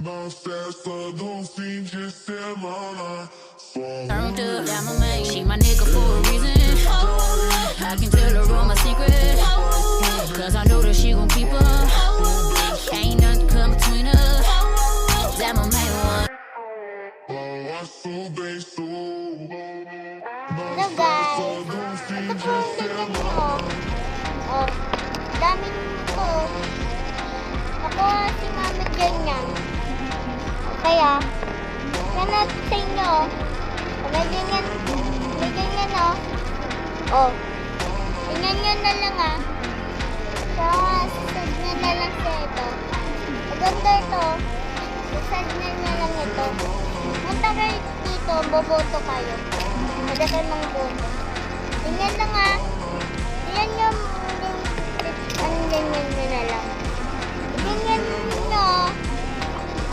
Turned up, got my man, she my nigga for a reason. I can tell her all my secrets, cause I know that she gon' keep her. Ain't nothing come between us. That my main one. Hello guys, ito po yung ganyan nyo. Oh, dami nito. Ako si mami ganyan. Kaya, yan natin sa inyo. May ganyan oh. Oh, tingnan nyo na lang ah. Sasad na lang sa ito. Maganda ito. Sasad na lang ito. Punta kayo dito, boboto kayo. Madagay mga boto. Tingnan lang ah. Tingnan nyo. Ang ganyan nyo na lang. Tingnan nyo.